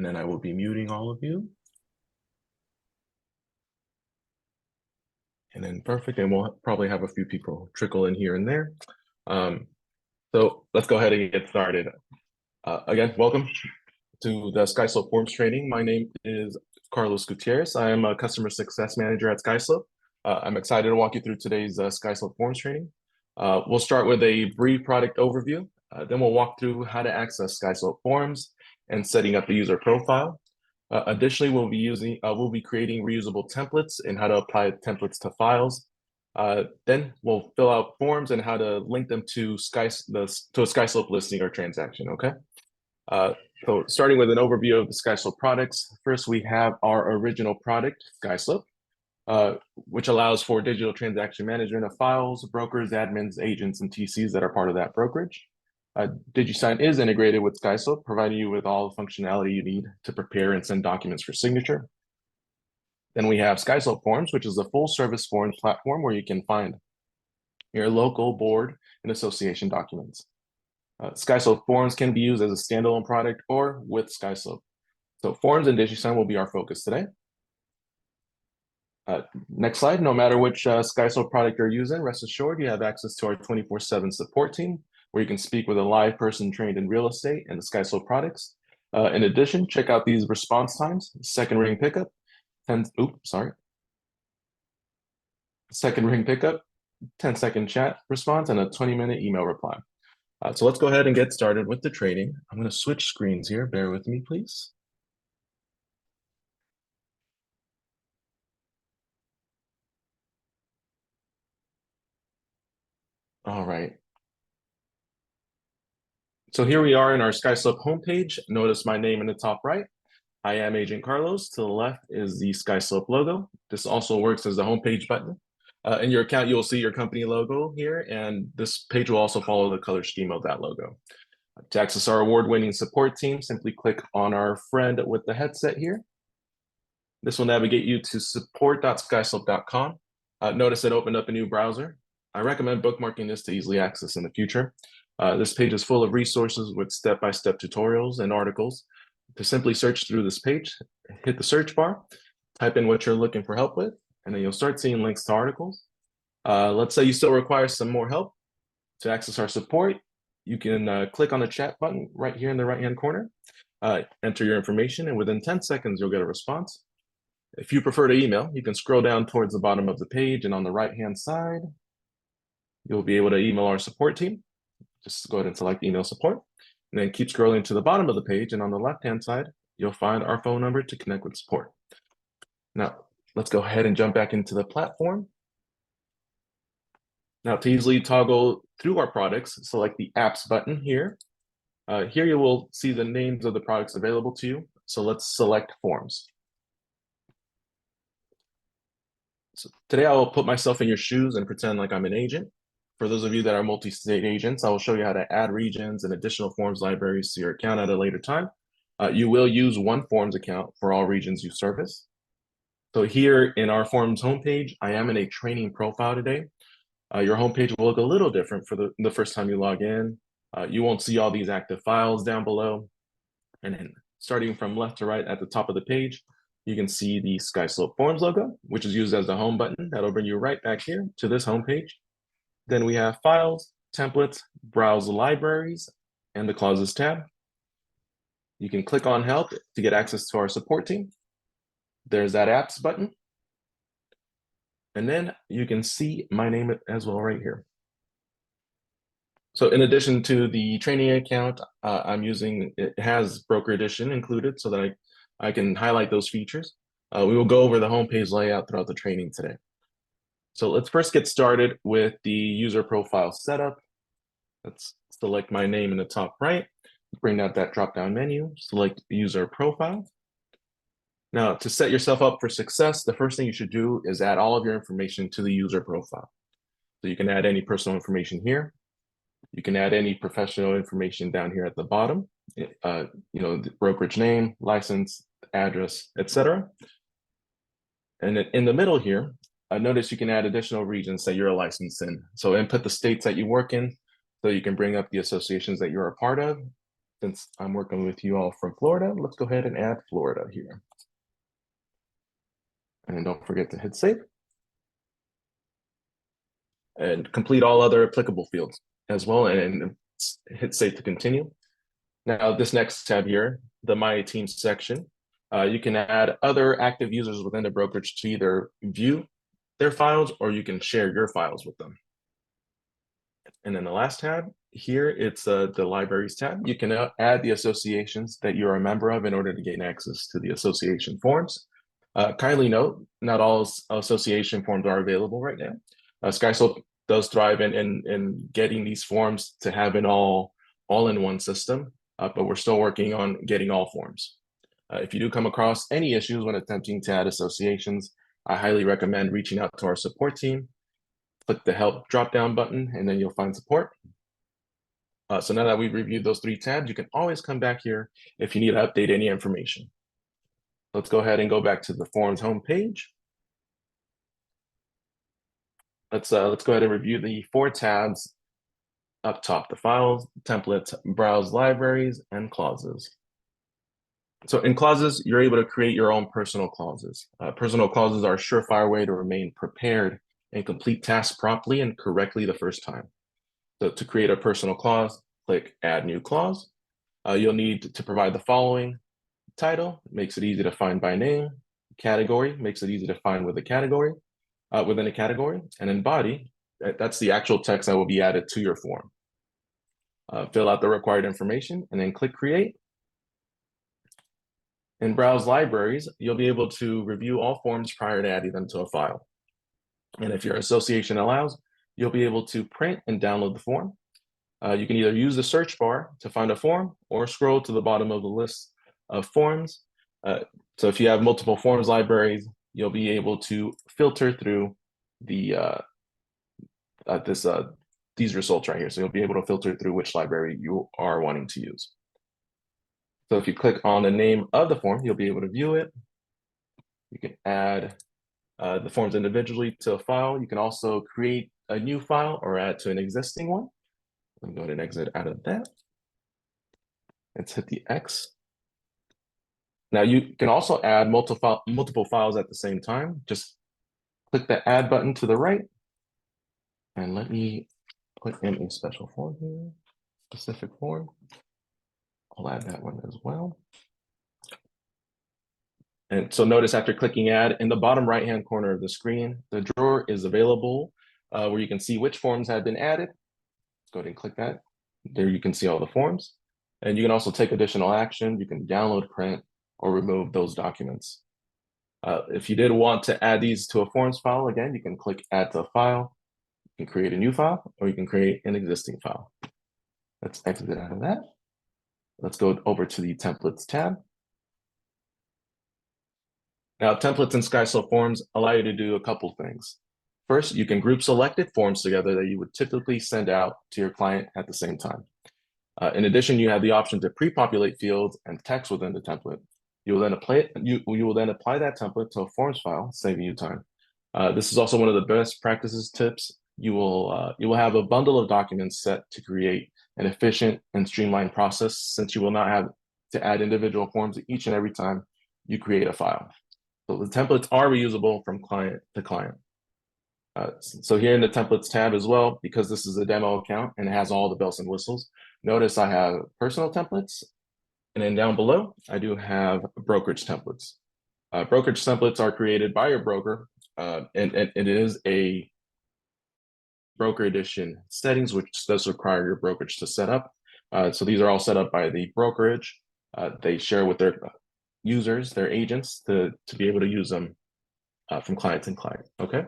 and then I will be muting all of you. And then perfect, and we'll probably have a few people trickle in here and there. So let's go ahead and get started. Again, welcome to the Skyslope Forms training. My name is Carlos Gutierrez. I am a customer success manager at Skyslope. I'm excited to walk you through today's Skyslope Forms training. We'll start with a brief product overview. Then we'll walk through how to access Skyslope Forms and setting up the user profile. Additionally, we'll be creating reusable templates and how to apply templates to files. Then we'll fill out forms and how to link them to a Skyslope listing or transaction. Okay. So starting with an overview of the Skyslope products, first we have our original product, Skyslope, which allows for digital transaction management of files, brokers, admins, agents, and TCs that are part of that brokerage. DigiSign is integrated with Skyslope, providing you with all the functionality you need to prepare and send documents for signature. Then we have Skyslope Forms, which is a full-service forms platform where you can find your local board and association documents. Skyslope Forms can be used as a standalone product or with Skyslope. So Forms and DigiSign will be our focus today. Next slide. No matter which Skyslope product you're using, rest assured you have access to our 24/7 support team, where you can speak with a live person trained in real estate and the Skyslope products. In addition, check out these response times: second ring pickup, second ring pickup, 10-second chat response, and a 20-minute email reply. So let's go ahead and get started with the training. I'm going to switch screens here. Bear with me, please. All right. So here we are in our Skyslope homepage. Notice my name in the top right. I am Agent Carlos. To the left is the Skyslope logo. This also works as the homepage button. In your account, you'll see your company logo here, and this page will also follow the color scheme of that logo. To access our award-winning support team, simply click on our friend with the headset here. This will navigate you to support.skyslope.com. Notice it opened up a new browser. I recommend bookmarking this to easily access in the future. This page is full of resources with step-by-step tutorials and articles. To simply search through this page, hit the search bar, type in what you're looking for help with, and then you'll start seeing links to articles. Let's say you still require some more help. To access our support, you can click on the chat button right here in the right-hand corner, enter your information, and within 10 seconds, you'll get a response. If you prefer to email, you can scroll down towards the bottom of the page, and on the right-hand side, you'll be able to email our support team. Just go ahead and select email support, and then keep scrolling to the bottom of the page, and on the left-hand side, you'll find our phone number to connect with support. Now, let's go ahead and jump back into the platform. Now, to easily toggle through our products, select the apps button here. Here you will see the names of the products available to you. So let's select Forms. So today I will put myself in your shoes and pretend like I'm an agent. For those of you that are multi-state agents, I will show you how to add regions and additional forms libraries to your account at a later time. You will use one Forms account for all regions you service. So here in our Forms homepage, I am in a training profile today. Your homepage will look a little different for the first time you log in. You won't see all these active files down below. And then starting from left to right at the top of the page, you can see the Skyslope Forms logo, which is used as the home button. That'll bring you right back here to this homepage. Then we have Files, Templates, Browse Libraries, and the Clauses tab. You can click on Help to get access to our support team. There's that Apps button. And then you can see my name as well right here. So in addition to the training account, I'm using, it has Broker Edition included so that I can highlight those features. We will go over the homepage layout throughout the training today. So let's first get started with the user profile setup. Let's select my name in the top right, bring out that drop-down menu, select user profile. Now, to set yourself up for success, the first thing you should do is add all of your information to the user profile. So you can add any personal information here. You can add any professional information down here at the bottom, the brokerage name, license, address, etc. And in the middle here, notice you can add additional regions that you're licensed in. So input the states that you work in, so you can bring up the associations that you're a part of. Since I'm working with you all from Florida, let's go ahead and add Florida here. And don't forget to hit save. And complete all other applicable fields as well, and hit save to continue. Now, this next tab here, the My Team section, you can add other active users within the brokerage to either view their files or you can share your files with them. And then the last tab here, it's the Libraries tab. You can add the associations that you're a member of in order to gain access to the association forms. Kindly note, not all association forms are available right now. Skyslope does thrive in getting these forms to have an all-in-one system, but we're still working on getting all forms. If you do come across any issues when attempting to add associations, I highly recommend reaching out to our support team. Click the help drop-down button, and then you'll find support. So now that we've reviewed those 3 tabs, you can always come back here if you need to update any information. Let's go ahead and go back to the forms homepage. Let's go ahead and review the 4 tabs up top: the files, templates, browse libraries, and clauses. So in clauses, you're able to create your own personal clauses. Personal clauses are a surefire way to remain prepared and complete tasks properly and correctly the first time. So to create a personal clause, click Add New Clause. You'll need to provide the following: title, makes it easy to find by name; category, makes it easy to find with a category, within a category; and then body, that's the actual text that will be added to your form. Fill out the required information and then click Create. In Browse Libraries, you'll be able to review all forms prior to adding them to a file. And if your association allows, you'll be able to print and download the form. You can either use the search bar to find a form or scroll to the bottom of the list of forms. So if you have multiple forms libraries, you'll be able to filter through these results right here. So you'll be able to filter through which library you are wanting to use. So if you click on the name of the form, you'll be able to view it. You can add the forms individually to a file. You can also create a new file or add to an existing one. I'm going to exit out of that. Let's hit the X. Now you can also add multiple files at the same time. Just click the Add button to the right. And let me put in a special form here, specific form. I'll add that one as well. And so notice after clicking Add, in the bottom right-hand corner of the screen, the drawer is available where you can see which forms have been added. Let's go ahead and click that. There you can see all the forms. And you can also take additional action. You can download, print, or remove those documents. If you did want to add these to a forms file, again, you can click Add to a file. You can create a new file, or you can create an existing file. Let's exit out of that. Let's go over to the Templates tab. Now, templates in Skyslope forms allow you to do a couple things. First, you can group selected forms together that you would typically send out to your client at the same time. In addition, you have the option to pre-populate fields and text within the template. You will then apply that template to a forms file, saving you time. This is also one of the best practices tips. You will have a bundle of documents set to create an efficient and streamlined process, since you will not have to add individual forms each and every time you create a file. So the templates are reusable from client to client. So here in the templates tab as well, because this is a demo account and it has all the bells and whistles, notice I have personal templates, and then down below, I do have brokerage templates. Brokerage templates are created by your broker, and it is a broker edition settings, which does require your brokerage to set up. So these are all set up by the brokerage. They share with their users, their agents, to be able to use them from client to client, okay?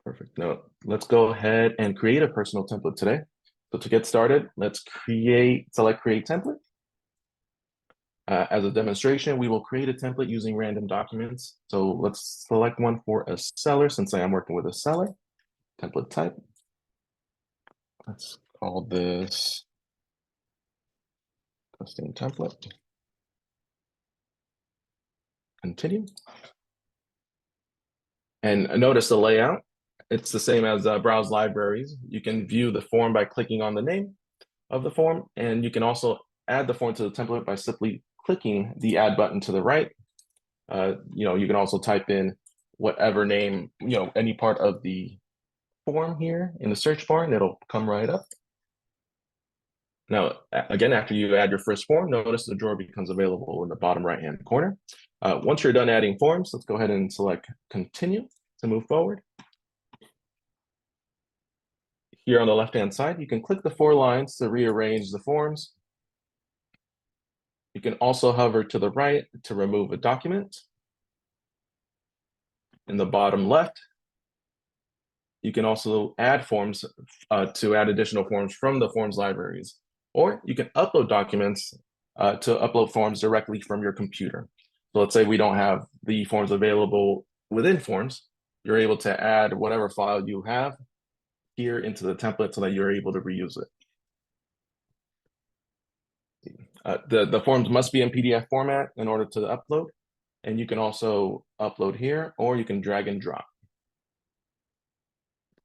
Perfect. Now, let's go ahead and create a personal template today. So to get started, let's select Create Template. As a demonstration, we will create a template using random documents. So let's select one for a seller, since I am working with a seller. Template type. Let's call this custom template. Continue. And notice the layout. It's the same as Browse Libraries. You can view the form by clicking on the name. of the form. And you can also add the form to the template by simply clicking the add button to the right. You can also type in whatever name, any part of the form here in the search bar, and it'll come right up. Now, again, after you add your first form, notice the drawer becomes available in the bottom right-hand corner. Once you're done adding forms, let's go ahead and select Continue to move forward. Here on the left-hand side, you can click the 4 lines to rearrange the forms. You can also hover to the right to remove a document. In the bottom left, you can also add forms to add additional forms from the forms libraries, or you can upload documents to upload forms directly from your computer. So let's say we don't have the forms available within Forms, you're able to add whatever file you have here into the template so that you're able to reuse it. The forms must be in PDF format in order to upload, and you can also upload here, or you can drag and drop.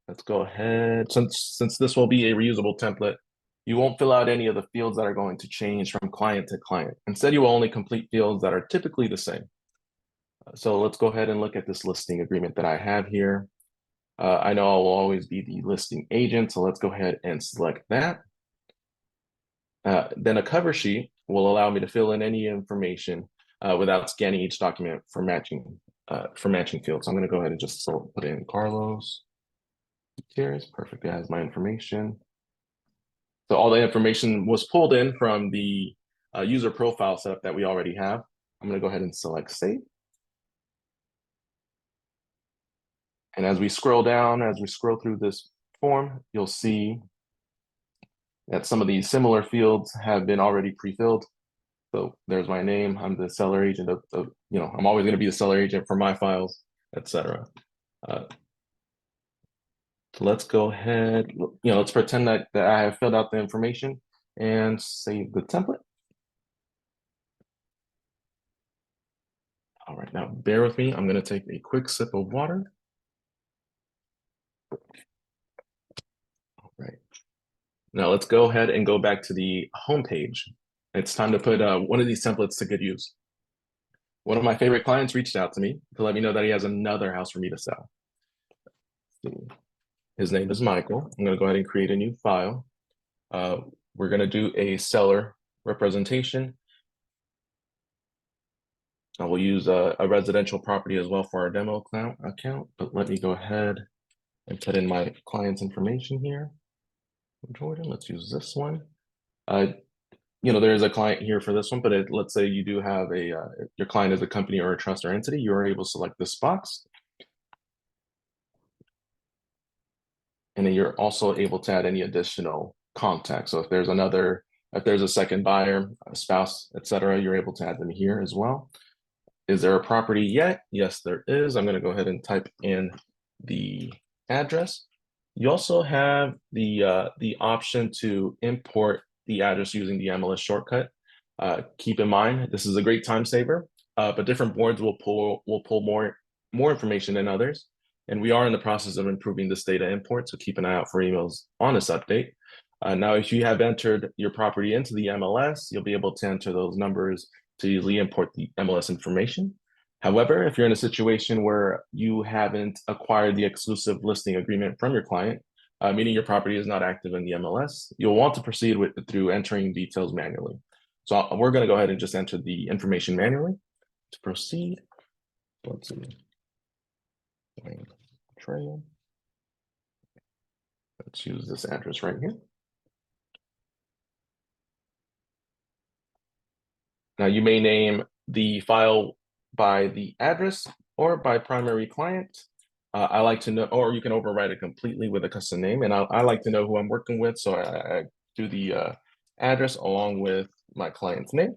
Let's go ahead. Since this will be a reusable template, you won't fill out any of the fields that are going to change from client to client. Instead, you will only complete fields that are typically the same. So let's go ahead and look at this listing agreement that I have here. I know I will always be the listing agent, so let's go ahead and select that. Then a cover sheet will allow me to fill in any information without scanning each document for matching fields. So I'm going to go ahead and just put in Carlos Gutierrez. Perfect. It has my information. So all the information was pulled in from the user profile setup that we already have. I'm going to go ahead and select Save. And as we scroll down, as we scroll through this form, you'll see that some of these similar fields have been already pre-filled. So there's my name. I'm the seller agent I'm always going to be the seller agent for my files, etc. So let's go ahead, let's pretend that I have filled out the information and save the template. All right, now bear with me. I'm going to take a quick sip of water. All right. Now let's go ahead and go back to the home page. It's time to put one of these templates to good use. One of my favorite clients reached out to me to let me know that he has another house for me to sell. His name is Michael. I'm going to go ahead and create a new file. We're going to do a seller representation. I will use a residential property as well for our demo account, but let me go ahead and put in my client's information here. Jordan, let's use this one. There is a client here for this one, but let's say you do have your client is a company or a trust or entity, you're able to select this box. And then you're also able to add any additional contacts. So if there's a second buyer, a spouse, etc., you're able to add them here as well. Is there a property yet? Yes, there is. I'm going to go ahead and type in the address. You also have the option to import the address using the MLS shortcut. Keep in mind, this is a great time saver, but different boards will pull more information than others. And we are in the process of improving this data import, so keep an eye out for emails on this update. Now, if you have entered your property into the MLS, you'll be able to enter those numbers to easily import the MLS information. However, if you're in a situation where you haven't acquired the exclusive listing agreement from your client, meaning your property is not active in the MLS, you'll want to proceed through entering details manually. So we're going to go ahead and just enter the information manually to proceed. Let's see. Trail. Let's use this address right here. Now you may name the file by the address or by primary client. I like to know, or you can overwrite it completely with a custom name. And I like to know who I'm working with, so I do the address along with my client's name.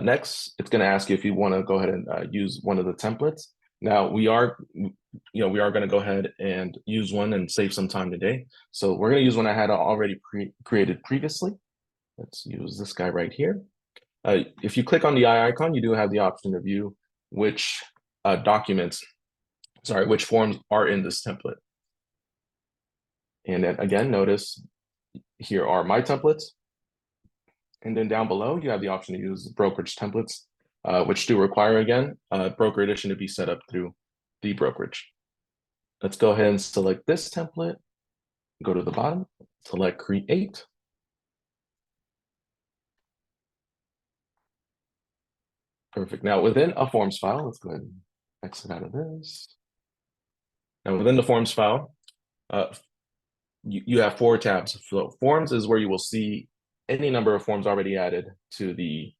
Next, it's going to ask you if you want to go ahead and use one of the templates. Now we are going to go ahead and use one and save some time today. So we're going to use one I had already created previously. Let's use this guy right here. If you click on the eye icon, you do have the option to view which forms are in this template. And then again, notice here are my templates. And then down below, you have the option to use brokerage templates, which do require, again, broker edition to be set up through the brokerage. Let's go ahead and select this template, go to the bottom, select create. Perfect. Now within a forms file, let's go ahead and exit out of this. Now within the forms file, you have 4 tabs. So forms is where you will see any number of forms already added to the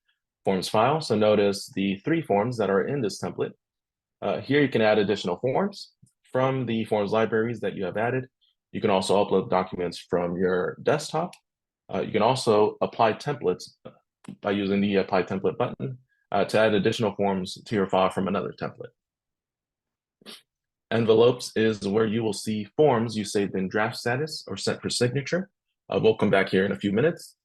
forms file. So notice the 3 forms that are in this template. Here you can add additional forms from the forms libraries that you have added. You can also upload documents from your desktop. You can also apply templates by using the apply template button to add additional forms to your file from another template. Envelopes is where you will see forms you saved in draft status or sent for signature. We'll come back here in a few minutes.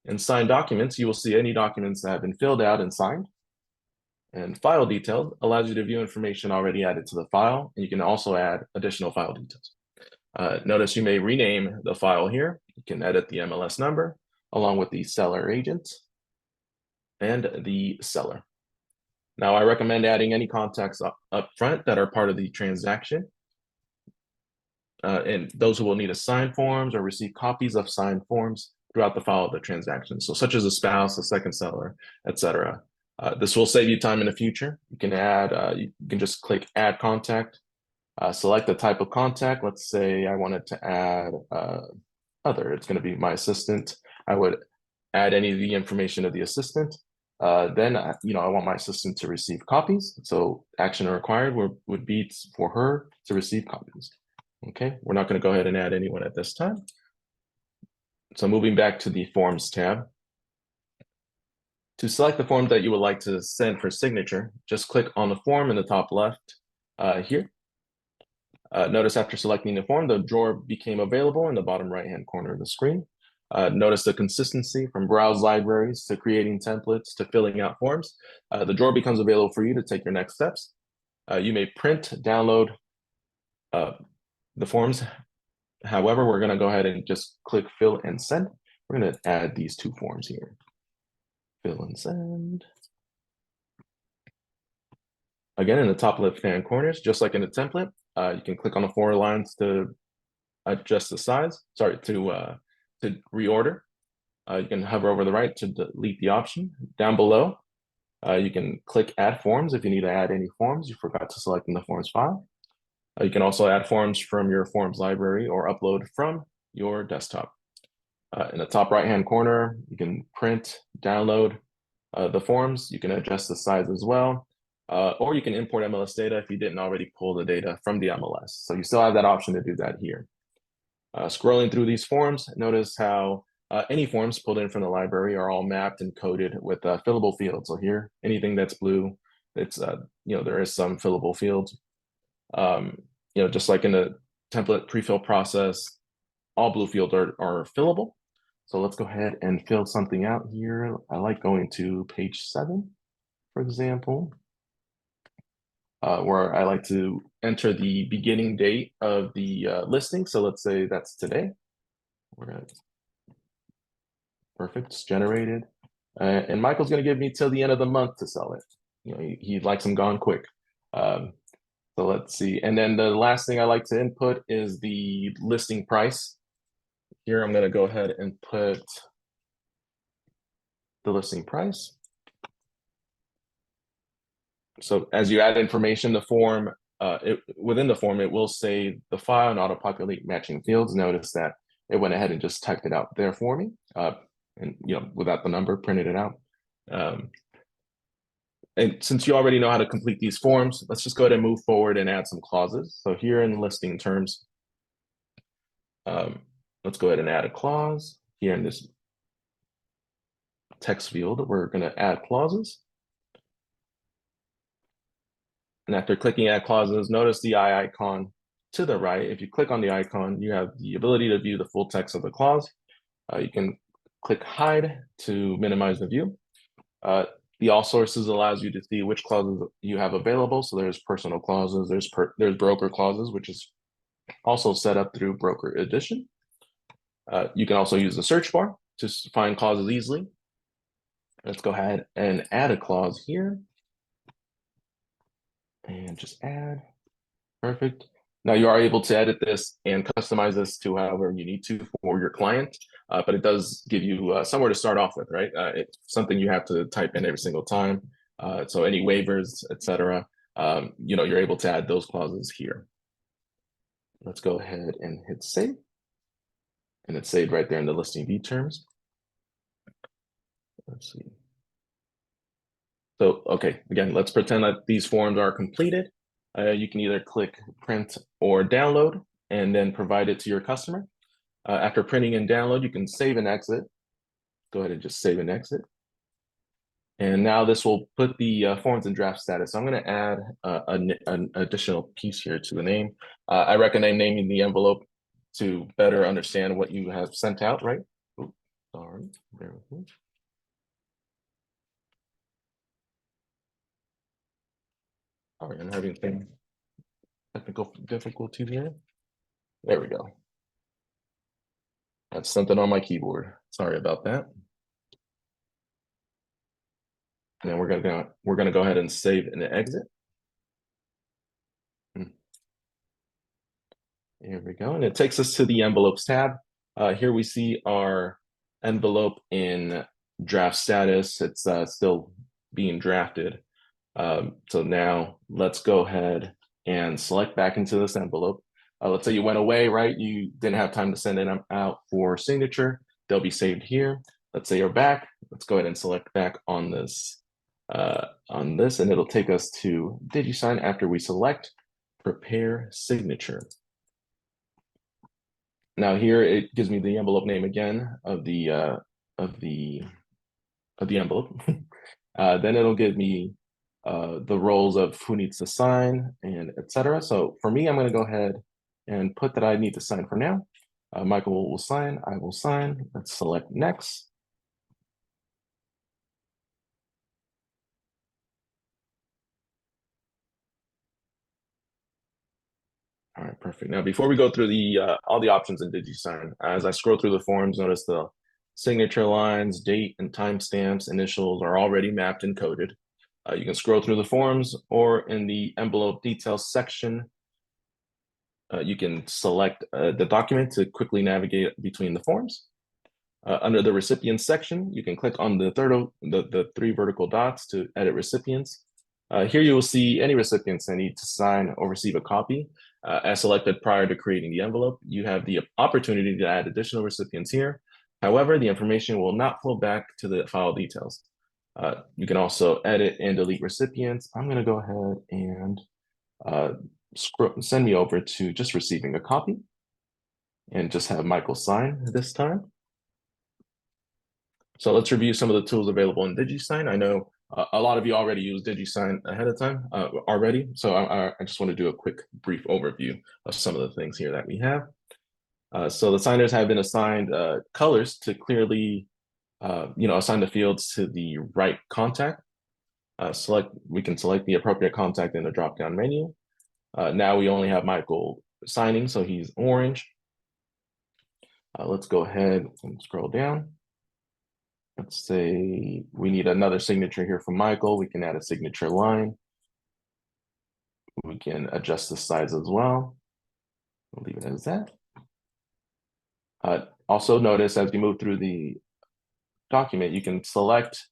In signed documents, you will see any documents that have been filled out and signed. And file details allows you to view information already added to the file, and you can also add additional file details. Notice you may rename the file here. You can edit the MLS number along with the seller agent and the seller. Now, I recommend adding any contacts up front that are part of the transaction. And those who will need to sign forms or receive copies of signed forms throughout the file of the transaction. So such as a spouse, a second seller, etc. This will save you time in the future. You can add, you can just click add contact, select the type of contact. Let's say I wanted to add other, it's gonna be my assistant. I would add any of the information of the assistant. Then, I want my assistant to receive copies. So action required would be for her to receive copies. Okay, we're not going to go ahead and add anyone at this time. So moving back to the Forms tab. To select the form that you would like to send for signature, just click on the form in the top left here. Notice after selecting the form, the drawer became available in the bottom right-hand corner of the screen. Notice the consistency from browse libraries to creating templates to filling out forms. The drawer becomes available for you to take your next steps. You may print, download the forms. However, we're going to go ahead and just click fill and send. We're going to add these 2 forms here. Fill and send. Again, in the top left-hand corners, just like in the template, you can click on the 4 lines to adjust the size, to reorder. You can hover over the right to delete the option. Down below, you can click add forms if you need to add any forms you forgot to select in the forms file. You can also add forms from your forms library or upload from your desktop. In the top right-hand corner, you can print, download the forms. You can adjust the size as well. Or you can import MLS data if you didn't already pull the data from the MLS. So you still have that option to do that here. Scrolling through these forms, notice how any forms pulled in from the library are all mapped and coded with fillable fields. So here, anything that's blue, it's there is some fillable fields. Just like in the template pre-fill process, all blue fields are fillable. So let's go ahead and fill something out here. I like going to page 7, for example, where I like to enter the beginning date of the listing. So let's say that's today. We're at perfect, it's generated. And Michael's going to give me till the end of the month to sell it. He likes them gone quick. So let's see. And then the last thing I like to input is the listing price. Here, I'm going to go ahead and put the listing price. So as you add information, the form, within the form, it will say the file and auto-populate matching fields. Notice that it went ahead and just typed it out there for me. And without the number, printed it out. And since you already know how to complete these forms, let's just go ahead and move forward and add some clauses. So here in listing terms, let's go ahead and add a clause. Here in this text field, we're going to add clauses. And after clicking add clauses, notice the eye icon to the right. If you click on the icon, you have the ability to view the full text of the clause. You can click hide to minimize the view. The all sources allows you to see which clauses you have available. So there's personal clauses, there's broker clauses, which is also set up through Broker Edition. You can also use the search bar to find clauses easily. Let's go ahead and add a clause here. And just add. Perfect. Now you are able to edit this and customize this to however you need to for your client, but it does give you somewhere to start off with, right? It's something you have to type in every single time. So any waivers, etc., you're able to add those clauses here. Let's go ahead and hit save. And it's saved right there in the listing view terms. Let's see. So, okay, again, let's pretend that these forms are completed. You can either click print or download and then provide it to your customer. After printing and download, you can save and exit. Go ahead and just save and exit. And now this will put the forms in draft status. So I'm going to add an additional piece here to the name. I recommend naming the envelope to better understand what you have sent out, right? Oops, sorry, bear with me. All right, I'm having some technical difficulties here. There we go. That's something on my keyboard. Sorry about that. And then we're gonna go ahead and save and exit. Here we go, and it takes us to the envelopes tab. Here we see our envelope in draft status. It's still being drafted. So now let's go ahead and select back into this envelope. Let's say you went away, right? You didn't have time to send it out for signature. They'll be saved here. Let's say you're back. Let's go ahead and select back on this, and it'll take us to DigiSign after we select prepare signature. Now here it gives me the envelope name again of the envelope. Then it'll give me the roles of who needs to sign and etc. So for me, I'm going to go ahead and put that I need to sign for now. Michael will sign, I will sign. Let's select next. All right, perfect. Now, before we go through the all the options in DigiSign, as I scroll through the forms, notice the signature lines, date, and timestamps, initials are already mapped and coded. You can scroll through the forms, or in the envelope details section, you can select the document to quickly navigate between the forms. Under the recipients section, you can click on the three vertical dots to edit recipients. Here you will see any recipients that need to sign or receive a copy. As selected prior to creating the envelope, you have the opportunity to add additional recipients here. However, the information will not flow back to the file details. You can also edit and delete recipients. I'm going to go ahead and send me over to just receiving a copy and just have Michael sign this time. So let's review some of the tools available in DigiSign. I know a lot of you already use DigiSign ahead of time already. So I just want to do a quick brief overview of some of the things here that we have. So the signers have been assigned colors to clearly assign the fields to the right contact. We can select the appropriate contact in the drop-down menu. Now we only have Michael signing, so he's orange. Let's go ahead and scroll down. Let's say we need another signature here from Michael. We can add a signature line. We can adjust the size as well. We'll leave it as that. Also notice as you move through the document, you can select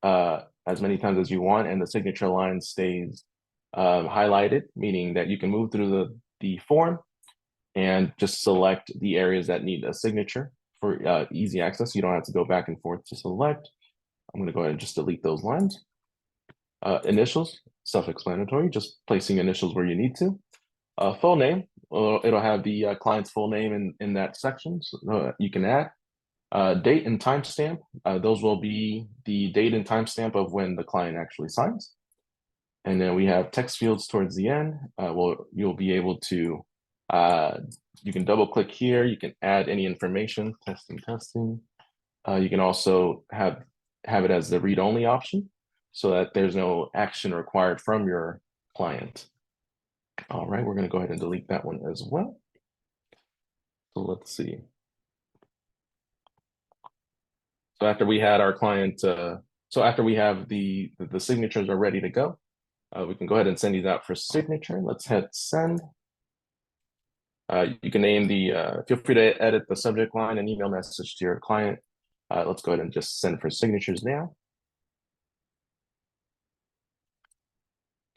as many times as you want, and the signature line stays highlighted, meaning that you can move through the form and just select the areas that need a signature for easy access. You don't have to go back and forth to select. I'm going to go ahead and just delete those lines. Initials, self-explanatory, just placing initials where you need to. Full name, it'll have the client's full name in that section, so you can add. Date and timestamp, those will be the date and timestamp of when the client actually signs. And then we have text fields towards the end. You'll be able to, you can double click here, you can add any information, testing. You can also have it as the read-only option so that there's no action required from your client. All right, we're going to go ahead and delete that one as well. So let's see. So after we had our client, so after we have the signatures are ready to go, we can go ahead and send these out for signature. Let's hit send. You can name feel free to edit the subject line and email message to your client. Let's go ahead and just send for signatures now.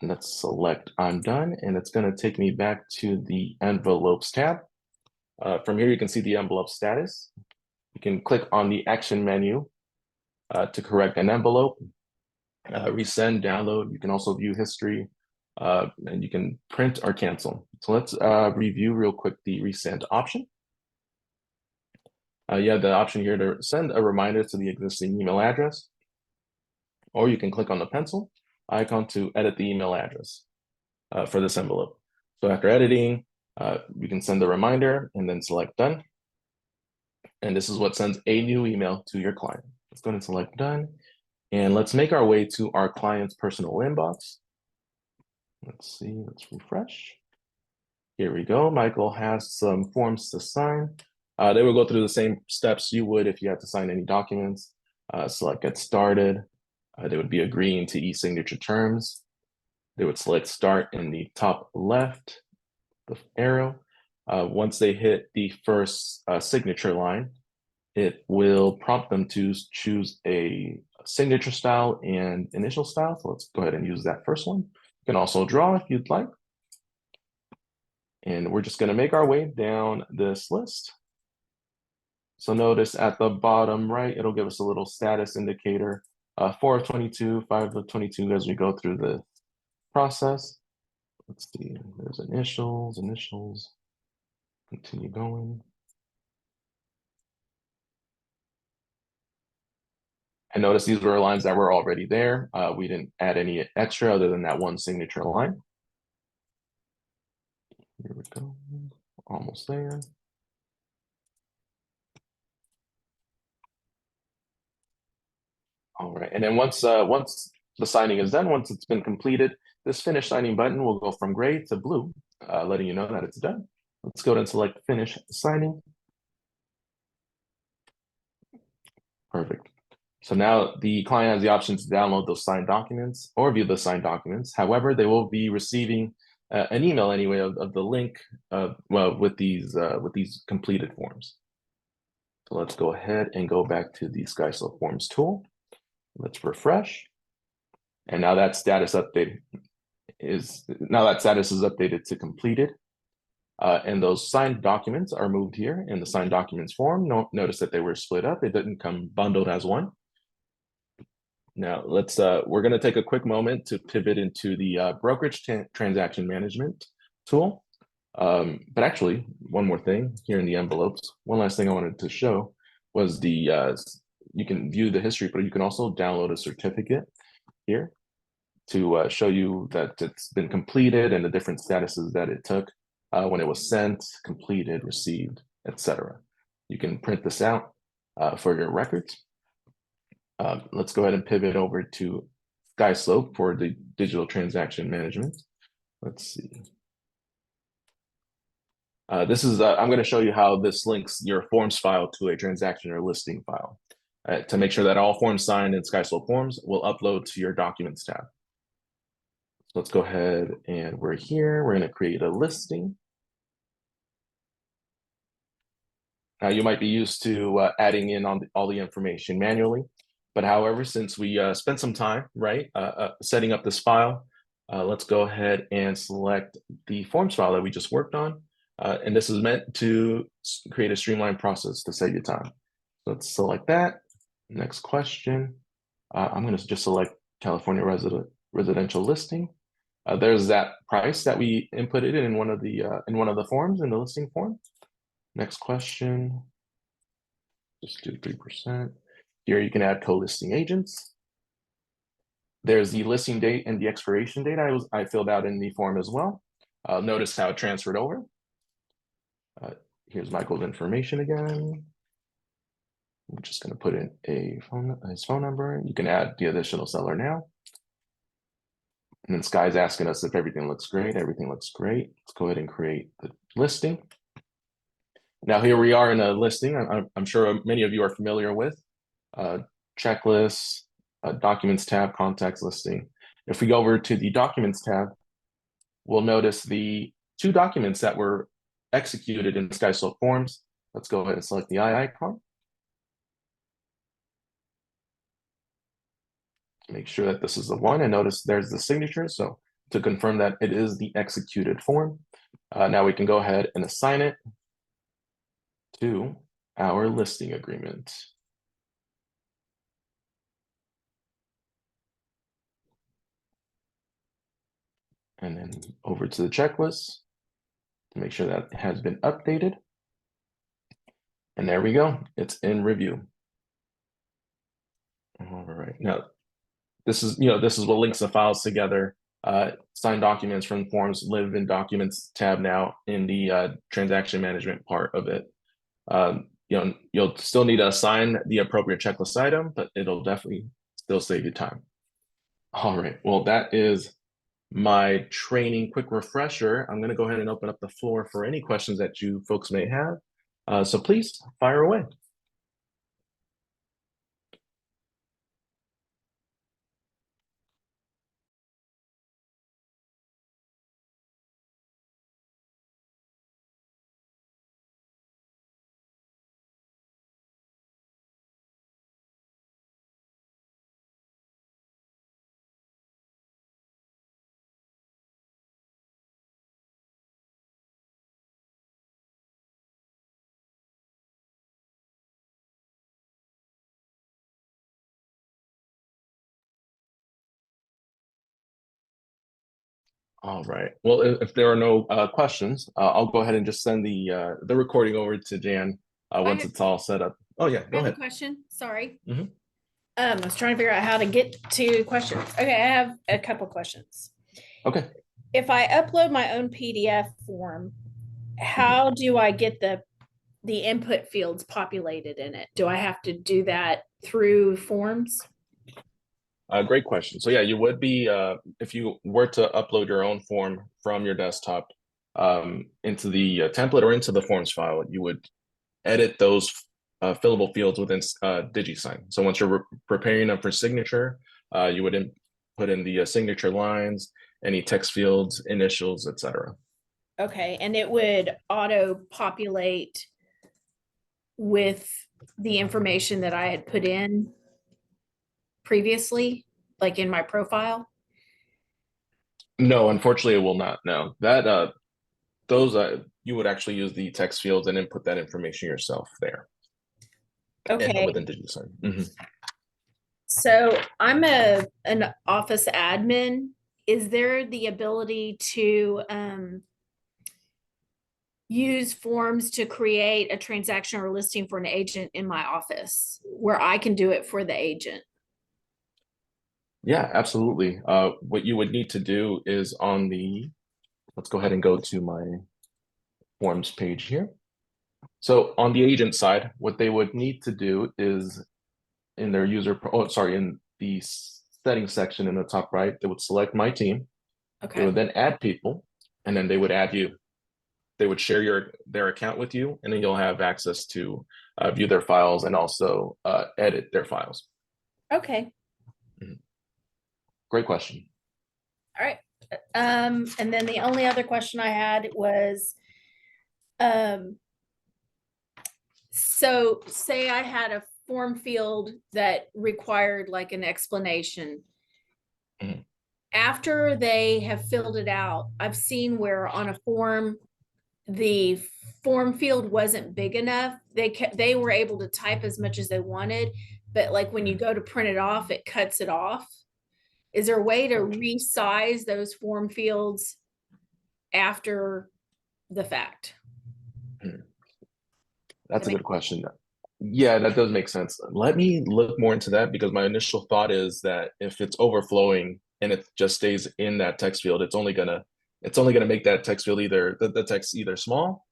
And let's select I'm done, and it's going to take me back to the envelopes tab. From here, you can see the envelope status. You can click on the action menu to correct an envelope, resend, download. You can also view history, and you can print or cancel. So let's review real quick the resend option. You have the option here to send a reminder to the existing email address, or you can click on the pencil icon to edit the email address for this envelope. So after editing, you can send the reminder and then select done. And this is what sends a new email to your client. Let's go ahead and select done. And let's make our way to our client's personal inbox. Let's see, let's refresh. Here we go. Michael has some forms to sign. They will go through the same steps you would if you had to sign any documents. Select get started. They would be agreeing to e-signature terms. They would select start in the top left, the arrow. Once they hit the first signature line, it will prompt them to choose a signature style and initial style. So let's go ahead and use that first one. You can also draw if you'd like. And we're just going to make our way down this list. So notice at the bottom right, it'll give us a little status indicator, 4 of 22, 5 of 22 as we go through the process. Let's see, there's initials, continue going. And notice these were lines that were already there. We didn't add any extra other than that one signature line. Here we go, almost there. All right, and then once the signing is done, once it's been completed, this finish signing button will go from gray to blue, letting you know that it's done. Let's go ahead and select finish signing. Perfect. So now the client has the option to download those signed documents or view the signed documents. However, they will be receiving an email anyway of the link with these completed forms. So let's go ahead and go back to the Skyslope Forms tool. Let's refresh. And now that status is updated to completed. And those signed documents are moved here in the signed documents form. Notice that they were split up. It didn't come bundled as one. Now we're going to take a quick moment to pivot into the brokerage transaction management tool. But actually, one more thing here in the envelopes. One last thing I wanted to show was you can view the history, but you can also download a certificate here to show you that it's been completed and the different statuses that it took when it was sent, completed, received, etc. You can print this out for your records. Let's go ahead and pivot over to Skyslope for the digital transaction management. Let's see. I'm going to show you how this links your forms file to a transaction or listing file to make sure that all forms signed in Skyslope Forms will upload to your Documents tab. So let's go ahead and we're here. We're going to create a listing. Now you might be used to adding in all the information manually, but however, since we spent some time, right, setting up this file, let's go ahead and select the forms file that we just worked on. And this is meant to create a streamlined process to save you time. So let's select that. Next question. I'm going to just select California residential listing. There's that price that we inputted in one of the forms in the listing form. Next question. Just do 3%. Here you can add co-listing agents. There's the listing date and the expiration date I filled out in the form as well. Notice how it transferred over. Here's Michael's information again. I'm just going to put in his phone number. You can add the additional seller now. And then Sky's asking us if everything looks great. Everything looks great. Let's go ahead and create the listing. Now here we are in a listing. I'm sure many of you are familiar with checklists, documents tab, contacts listing. If we go over to the documents tab, we'll notice the two documents that were executed in Skyslope forms. Let's go ahead and select the eye icon. Make sure that this is the one, and notice there's the signature. So to confirm that it is the executed form, now we can go ahead and assign it to our listing agreement. And then over to the checklist to make sure that it has been updated. And there we go, it's in review. All right, now this is what links the files together. Signed documents from forms live in documents tab now in the transaction management part of it. You'll still need to assign the appropriate checklist item, but it'll definitely still save you time. All right, well, that is my training quick refresher. I'm going to go ahead and open up the floor for any questions that you folks may have. So please fire away. All right. Well, if there are no questions, I'll go ahead and just send the recording over to Jan once it's all set up. Oh yeah, go I have ahead. a question. Sorry. Mhm. I was trying to figure out how to get to questions. Okay, I have a couple questions. Okay. If I upload my own PDF form, how do I get the input fields populated in it? Do I have to do that through forms? Great question. So yeah, you would be if you were to upload your own form from your desktop into the template or into the forms file, you would edit those fillable fields within DigiSign. So once you're preparing them for signature, you would put in the signature lines, any text fields, initials, etc. Okay, and it would auto populate with the information that I had put in previously, like in my profile? No, unfortunately, it will not. No, that those you would actually use the text fields and input that information yourself there. Okay. Within DigiSign. Mm-hmm. So I'm an office admin. Is there the ability to use forms to create a transaction or listing for an agent in my office where I can do it for the agent? Yeah, absolutely. What you would need to do is let's go ahead and go to my forms page here. So on the agent side, what they would need to do is in their in the settings section in the top right, they would select my team. They Okay. would then add people, and then they would add you. They would share their account with you, and then you'll have access to view their files and also edit their files. Okay. Mhm. Great question. All right. And then the only other question I had was, um, so say I had a form field that required like an explanation. Mhm. After they have filled it out, I've seen where on a form, the form field wasn't big enough. They were able to type as much as they wanted, but like when you go to print it off, it cuts it off. Is there a way to resize those form fields after the fact? Mhm. That's a good question. Yeah, that does make sense. Let me look more into that because my initial thought is that if it's overflowing and it just stays in that text field, it's only gonna make that text field either the text either small,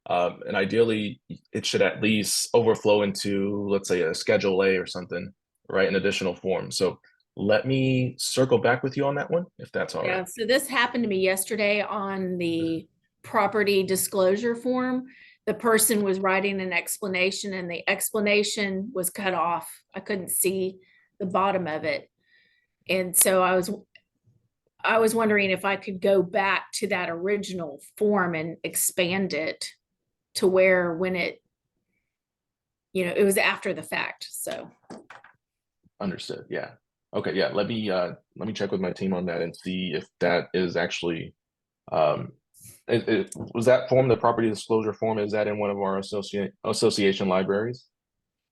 and ideally it should at least overflow into, let's say, a Schedule A or something, right? An additional form. So let me circle back with you on that one, if that's all Yeah, right. so this happened to me yesterday on the property disclosure form. The person was writing an explanation and the explanation was cut off. I couldn't see the bottom of it. And so I was wondering if I could go back to that original form and expand it to where when it, it was after the fact. So, Understood. Yeah. Okay. Yeah. Let me check with my team on that and see if that is actually was that form, the property disclosure form, is that in one of our association libraries?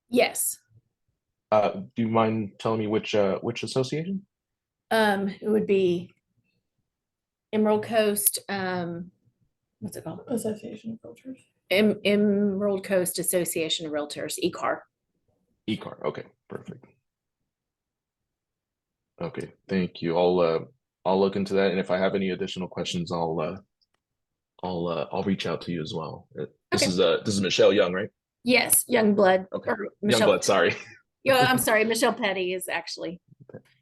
yes. Do you mind telling me which association? It would be Emerald Coast, what's it called? Association of Realtors. Emerald Coast Association of Realtors, ECAR. ECAR. Okay. Perfect. Okay. Thank you. I'll look into that, and if I have any additional questions, I'll reach out to you as well. Okay. This is Michelle Young, right? Yes, Youngblood. Okay. Or Michelle. Youngblood. Sorry. Yeah, I'm sorry. Michelle Petty is actually.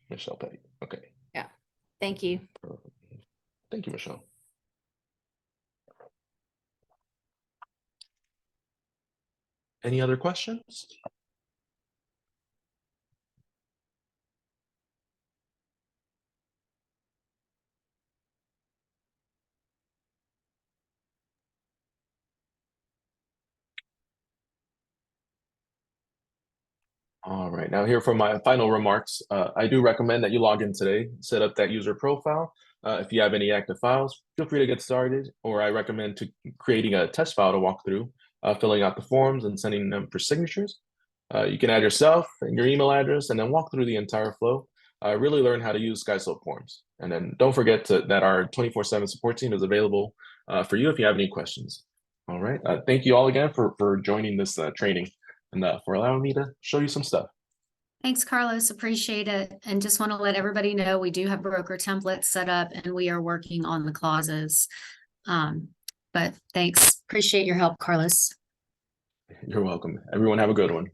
Michelle Petty. Okay. Yeah. Thank you. Thank you, Michelle. Any other questions? All right, now here for my final remarks. I do recommend that you log in today, set up that user profile. If you have any active files, feel free to get started, or I recommend creating a test file to walk through, filling out the forms and sending them for signatures. You can add yourself and your email address and then walk through the entire flow. Really learn how to use Skyslope forms. And then don't forget that our 24/7 support team is available for you if you have any questions. All right, thank you all again for joining this training and for allowing me to show you some stuff. Thanks, Carlos. Appreciate it. And just want to let everybody know we do have broker templates set up and we are working on the clauses. But thanks. Appreciate your help, Carlos. You're welcome. Everyone have a good one.